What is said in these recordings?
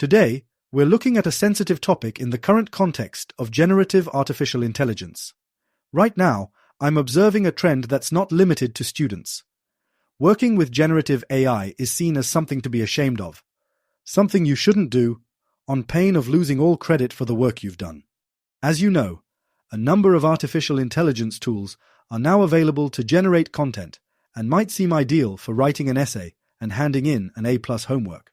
Today, we're looking at a sensitive topic in the current context of generative artificial intelligence. Right now, I'm observing a trend that's not limited to students. Working with generative AI is seen as something to be ashamed of, something you shouldn't do, on pain of losing all credit for the work you've done. As you know, a number of artificial intelligence tools are now available to generate content and might seem ideal for writing an essay and handing in an A+ homework.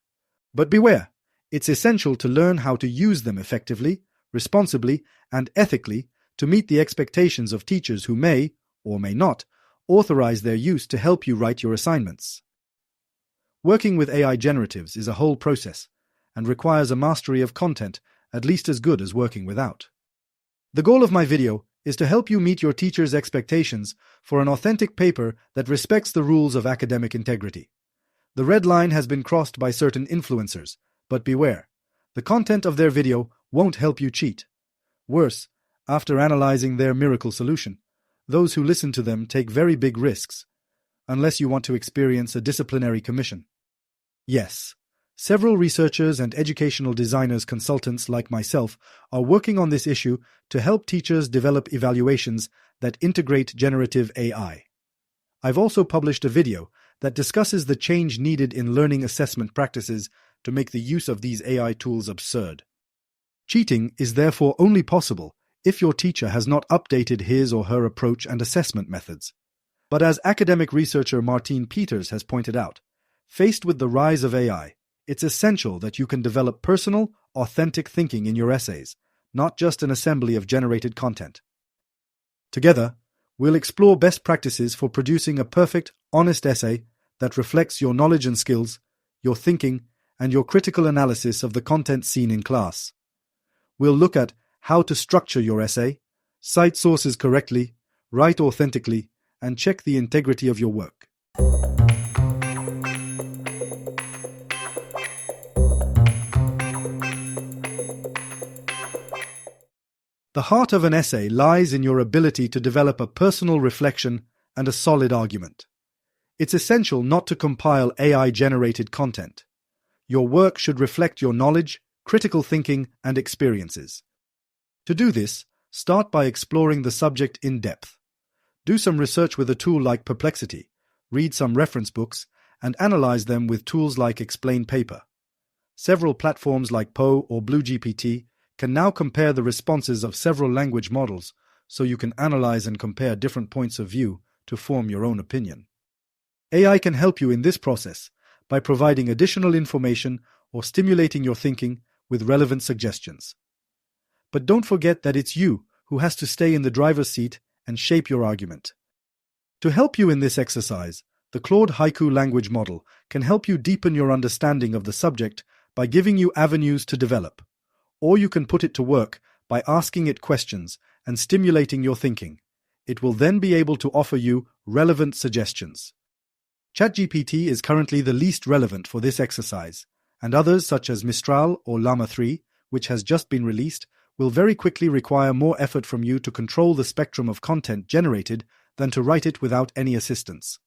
But beware, it's essential to learn how to use them effectively, responsibly, and ethically to meet the expectations of teachers who may, or may not, authorize their use to help you write your assignments. Working with AI generatives is a whole process and requires a mastery of content at least as good as working without. The goal of my video is to help you meet your teacher's expectations for an authentic paper that respects the rules of academic integrity. The red line has been crossed by certain influencers, but beware, the content of their video won't help you cheat. Worse, after analyzing their miracle solution, those who listen to them take very big risks, unless you want to experience a disciplinary commission. Yes, several researchers and educational designers consultants like myself are working on this issue to help teachers develop evaluations that integrate generative AI. I've also published a video that discusses the change needed in learning assessment practices to make the use of these AI tools absurd. Cheating is therefore only possible if your teacher has not updated his or her approach and assessment methods. But as academic researcher Martine Peters has pointed out, faced with the rise of AI, it's essential that you can develop personal, authentic thinking in your essays, not just an assembly of generated content. Together, we'll explore best practices for producing a perfect, honest essay that reflects your knowledge and skills, your thinking, and your critical analysis of the content seen in class. We'll look at how to structure your essay, cite sources correctly, write authentically, and check the integrity of your work. The heart of an essay lies in your ability to develop a personal reflection and a solid argument. It's essential not to compile AI-generated content. Your work should reflect your knowledge, critical thinking, and experiences. To do this, start by exploring the subject in depth. Do some research with a tool like Perplexity, read some reference books, and analyze them with tools like Explain Paper. Several platforms like Poe or BlueGPT can now compare the responses of several language models, so you can analyze and compare different points of view to form your own opinion. AI can help you in this process by providing additional information or stimulating your thinking with relevant suggestions. But don't forget that it's you who has to stay in the driver's seat and shape your argument. To help you in this exercise, the Claude Haiku language model can help you deepen your understanding of the subject by giving you avenues to develop. Or you can put it to work by asking it questions and stimulating your thinking. It will then be able to offer you relevant suggestions. ChatGPT is currently the least relevant for this exercise, and others such as Mistral or Llama 3, which has just been released, will very quickly require more effort from you to control the spectrum of content generated than to write it without any assistance.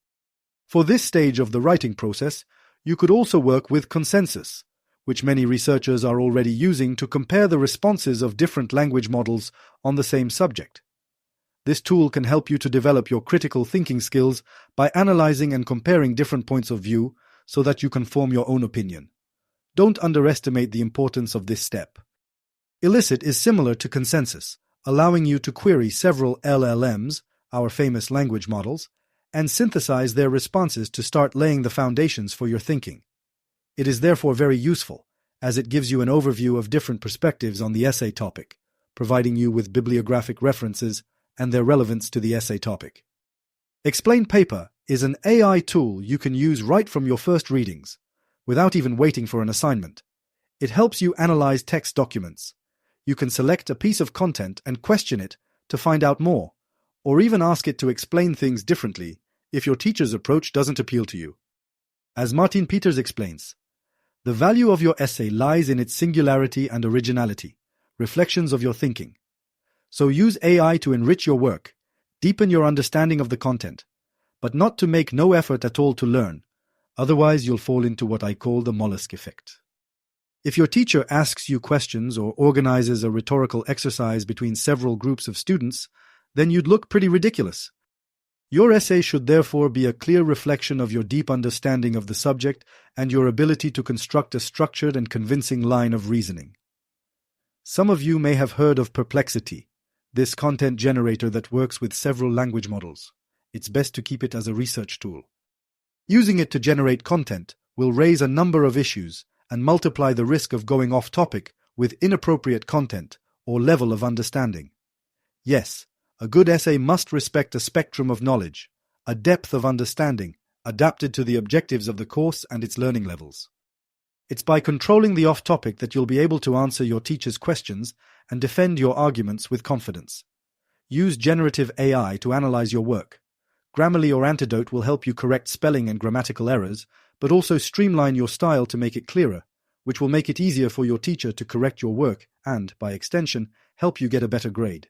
For this stage of the writing process, you could also work with Consensus, which many researchers are already using to compare the responses of different language models on the same subject. This tool can help you to develop your critical thinking skills by analyzing and comparing different points of view so that you can form your own opinion. Don't underestimate the importance of this step. Elicit is similar to Consensus, allowing you to query several LLMs, our famous language models, and synthesize their responses to start laying the foundations for your thinking. It is therefore very useful, as it gives you an overview of different perspectives on the essay topic, providing you with bibliographic references and their relevance to the essay topic. Explain Paper is an AI tool you can use right from your first readings, without even waiting for an assignment. It helps you analyze text documents. You can select a piece of content and question it to find out more, or even ask it to explain things differently if your teacher's approach doesn't appeal to you. As Martine Peters explains, the value of your essay lies in its singularity and originality, reflections of your thinking. So use AI to enrich your work, deepen your understanding of the content, but not to make no effort at all to learn. Otherwise, you'll fall into what I call the mollusk effect. If your teacher asks you questions or organizes a rhetorical exercise between several groups of students, then you'd look pretty ridiculous. Your essay should therefore be a clear reflection of your deep understanding of the subject and your ability to construct a structured and convincing line of reasoning. Some of you may have heard of Perplexity, this content generator that works with several language models. It's best to keep it as a research tool. Using it to generate content will raise a number of issues and multiply the risk of going off topic with inappropriate content or level of understanding. Yes, a good essay must respect a spectrum of knowledge, a depth of understanding, adapted to the objectives of the course and its learning levels. It's by controlling the off-topic that you'll be able to answer your teacher's questions and defend your arguments with confidence. Use generative AI to analyze your work. Grammarly or Antidote will help you correct spelling and grammatical errors, but also streamline your style to make it clearer, which will make it easier for your teacher to correct your work and, by extension, help you get a better grade.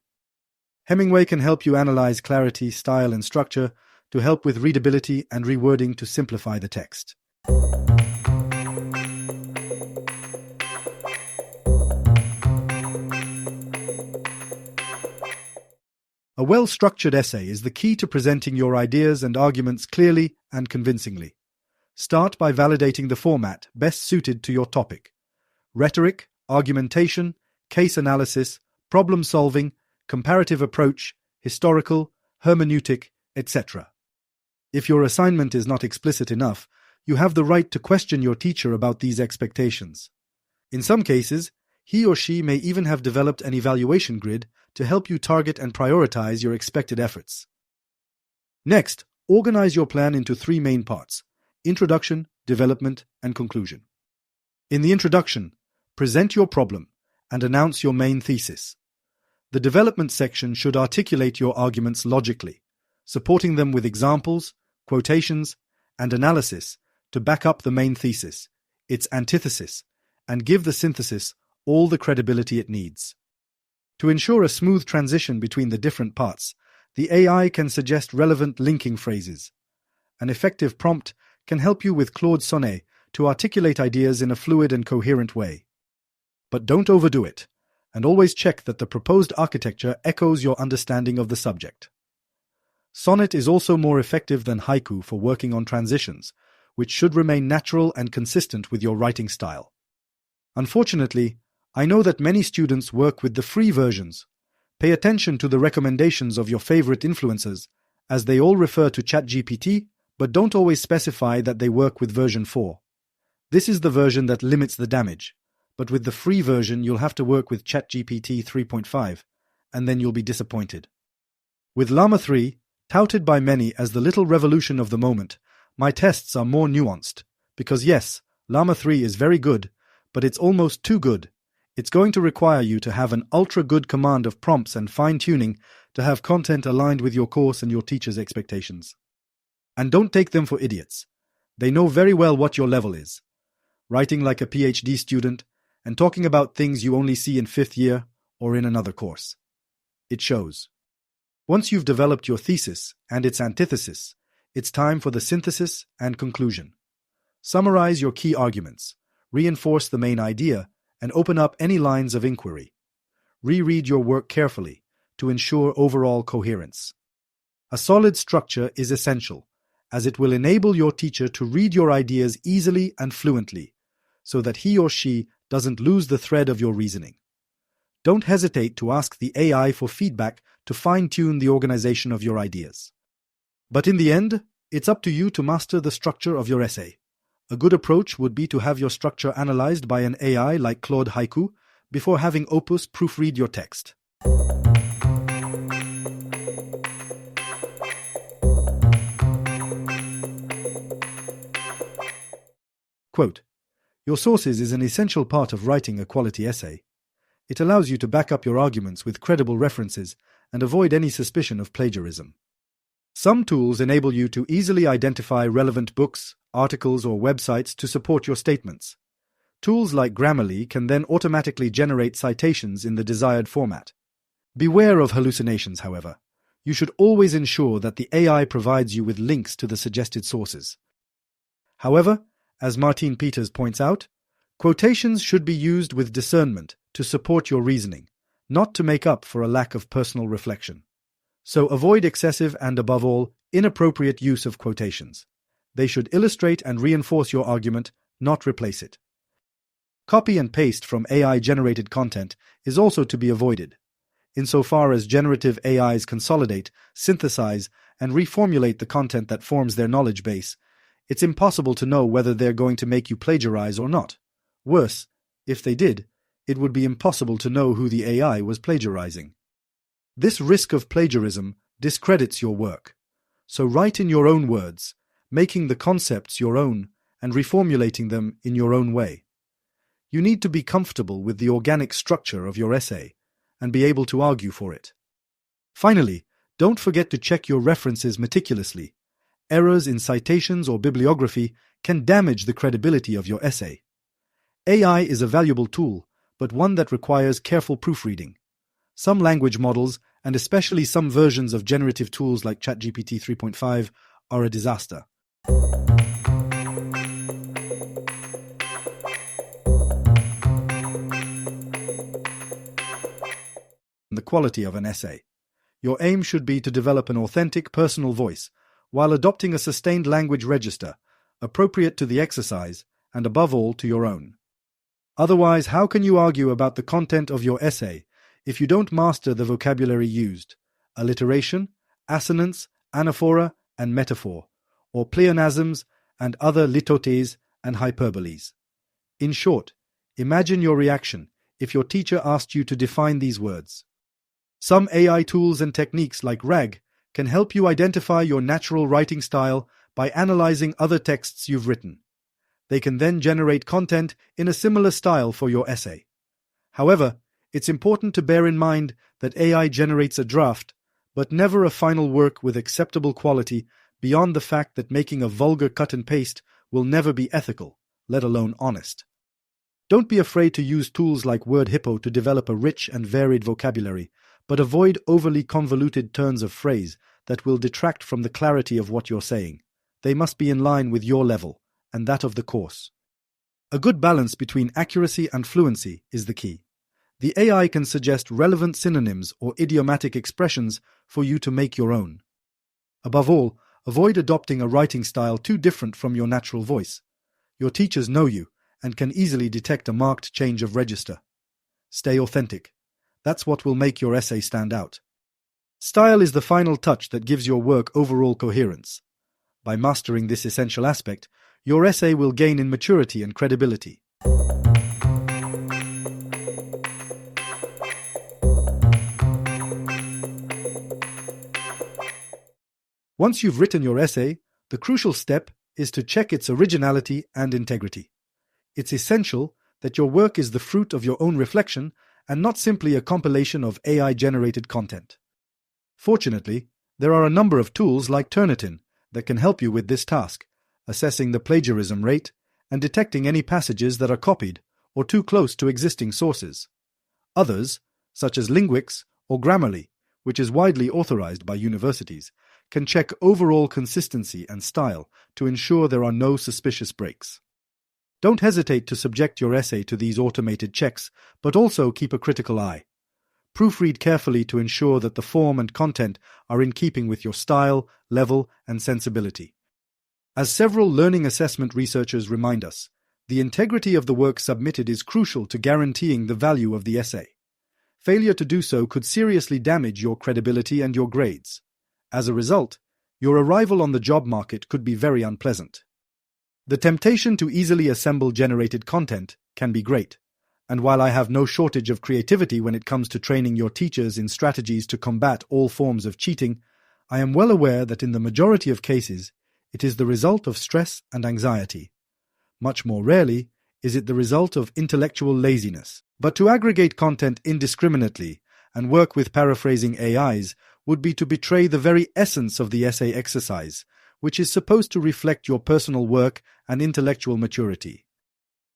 Hemingway can help you analyze clarity, style, and structure to help with readability and rewording to simplify the text. A well-structured essay is the key to presenting your ideas and arguments clearly and convincingly. Start by validating the format best suited to your topic. Rhetoric, argumentation, case analysis, problem-solving, comparative approach, historical, hermeneutic, etc. If your assignment is not explicit enough, you have the right to question your teacher about these expectations. In some cases, he or she may even have developed an evaluation grid to help you target and prioritize your expected efforts. Next, organize your plan into 3 main parts: introduction, development, and conclusion. In the introduction, present your problem and announce your main thesis. The development section should articulate your arguments logically, supporting them with examples, quotations, and analysis to back up the main thesis, its antithesis, and give the synthesis all the credibility it needs. To ensure a smooth transition between the different parts, the AI can suggest relevant linking phrases. An effective prompt can help you with Claude Sonnet to articulate ideas in a fluid and coherent way. But don't overdo it, and always check that the proposed architecture echoes your understanding of the subject. Sonnet is also more effective than haiku for working on transitions, which should remain natural and consistent with your writing style. Unfortunately, I know that many students work with the free versions. Pay attention to the recommendations of your favorite influencers, as they all refer to ChatGPT, but don't always specify that they work with version 4. This is the version that limits the damage, but with the free version you'll have to work with ChatGPT 3.5, and then you'll be disappointed. With Llama 3, touted by many as the little revolution of the moment, my tests are more nuanced, because yes, Llama 3 is very good, but it's almost too good. It's going to require you to have an ultra-good command of prompts and fine-tuning to have content aligned with your course and your teacher's expectations. And don't take them for idiots. They know very well what your level is. Writing like a PhD student and talking about things you only see in 5th year or in another course. It shows. Once you've developed your thesis and its antithesis, it's time for the synthesis and conclusion. Summarize your key arguments, reinforce the main idea, and open up any lines of inquiry. Reread your work carefully to ensure overall coherence. A solid structure is essential, as it will enable your teacher to read your ideas easily and fluently, so that he or she doesn't lose the thread of your reasoning. Don't hesitate to ask the AI for feedback to fine-tune the organization of your ideas. But in the end, it's up to you to master the structure of your essay. A good approach would be to have your structure analyzed by an AI like Claude Haiku before having Opus proofread your text. Quote, "Your sources is an essential part of writing a quality essay. It allows you to back up your arguments with credible references and avoid any suspicion of plagiarism. Some tools enable you to easily identify relevant books, articles, or websites to support your statements. Tools like Grammarly can then automatically generate citations in the desired format. Beware of hallucinations, however. You should always ensure that the AI provides you with links to the suggested sources. However, as Martine Peters points out, Quotations should be used with discernment to support your reasoning, not to make up for a lack of personal reflection. So avoid excessive and, above all, inappropriate use of quotations. They should illustrate and reinforce your argument, not replace it. Copy and paste from AI-generated content is also to be avoided. Insofar as generative AIs consolidate, synthesize, and reformulate the content that forms their knowledge base, it's impossible to know whether they're going to make you plagiarize or not. Worse, if they did, it would be impossible to know who the AI was plagiarizing. This risk of plagiarism discredits your work. So write in your own words, making the concepts your own and reformulating them in your own way. You need to be comfortable with the organic structure of your essay and be able to argue for it. Finally, don't forget to check your references meticulously. Errors in citations or bibliography can damage the credibility of your essay. AI is a valuable tool, but one that requires careful proofreading. Some language models, and especially some versions of generative tools like ChatGPT 3.5, are a disaster. The quality of an essay. Your aim should be to develop an authentic personal voice while adopting a sustained language register, appropriate to the exercise and above all to your own. Otherwise, how can you argue about the content of your essay if you don't master the vocabulary used, alliteration, assonance, anaphora, and metaphor, or pleonasms and other litotes and hyperboles? In short, imagine your reaction if your teacher asked you to define these words. Some AI tools and techniques like RAG can help you identify your natural writing style by analyzing other texts you've written. They can then generate content in a similar style for your essay. However, it's important to bear in mind that AI generates a draft, but never a final work with acceptable quality beyond the fact that making a vulgar cut and paste will never be ethical, let alone honest. Don't be afraid to use tools like WordHippo to develop a rich and varied vocabulary, but avoid overly convoluted turns of phrase that will detract from the clarity of what you're saying. They must be in line with your level and that of the course. A good balance between accuracy and fluency is the key. The AI can suggest relevant synonyms or idiomatic expressions for you to make your own. Above all, avoid adopting a writing style too different from your natural voice. Your teachers know you and can easily detect a marked change of register. Stay authentic. That's what will make your essay stand out. Style is the final touch that gives your work overall coherence. By mastering this essential aspect, your essay will gain in maturity and credibility. Once you've written your essay, the crucial step is to check its originality and integrity. It's essential that your work is the fruit of your own reflection and not simply a compilation of AI-generated content. Fortunately, there are a number of tools like Turnitin that can help you with this task, assessing the plagiarism rate and detecting any passages that are copied or too close to existing sources. Others, such as Linguix or Grammarly, which is widely authorized by universities, can check overall consistency and style to ensure there are no suspicious breaks. Don't hesitate to subject your essay to these automated checks, but also keep a critical eye. Proofread carefully to ensure that the form and content are in keeping with your style, level, and sensibility. As several learning assessment researchers remind us, the integrity of the work submitted is crucial to guaranteeing the value of the essay. Failure to do so could seriously damage your credibility and your grades. As a result, your arrival on the job market could be very unpleasant. The temptation to easily assemble generated content can be great, and while I have no shortage of creativity when it comes to training your teachers in strategies to combat all forms of cheating, I am well aware that in the majority of cases, it is the result of stress and anxiety. Much more rarely is it the result of intellectual laziness. But to aggregate content indiscriminately and work with paraphrasing AIs would be to betray the very essence of the essay exercise, which is supposed to reflect your personal work and intellectual maturity.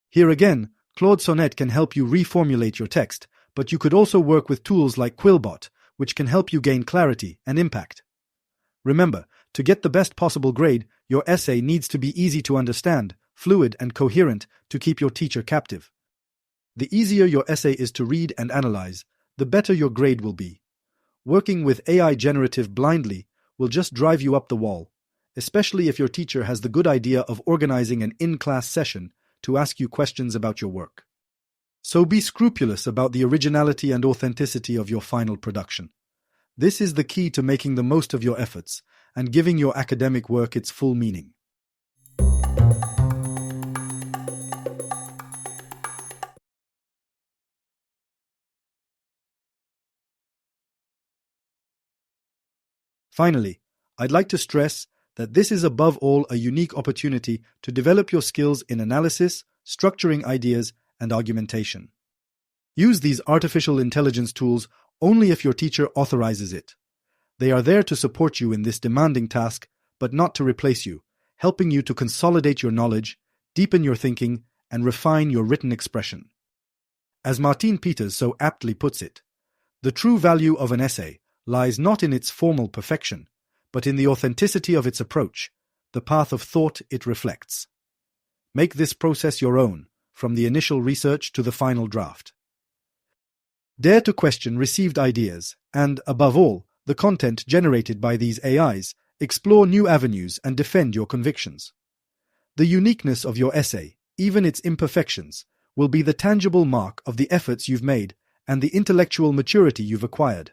Here again, Claude Sonnet can help you reformulate your text, but you could also work with tools like Quillbot, which can help you gain clarity and impact. Remember, to get the best possible grade, your essay needs to be easy to understand, fluid, and coherent to keep your teacher captive. The easier your essay is to read and analyze, the better your grade will be. Working with AI generative blindly will just drive you up the wall, especially if your teacher has the good idea of organizing an in-class session to ask you questions about your work. So be scrupulous about the originality and authenticity of your final production. This is the key to making the most of your efforts and giving your academic work its full meaning. Finally, I'd like to stress that this is above all a unique opportunity to develop your skills in analysis, structuring ideas, and argumentation. Use these artificial intelligence tools only if your teacher authorizes it. They are there to support you in this demanding task, but not to replace you, helping you to consolidate your knowledge, deepen your thinking, and refine your written expression. As Martin Peters so aptly puts it, the true value of an essay lies not in its formal perfection, but in the authenticity of its approach, the path of thought it reflects. Make this process your own, from the initial research to the final draft. Dare to question received ideas and, above all, the content generated by these AIs. Explore new avenues and defend your convictions. The uniqueness of your essay, even its imperfections, will be the tangible mark of the efforts you've made and the intellectual maturity you've acquired.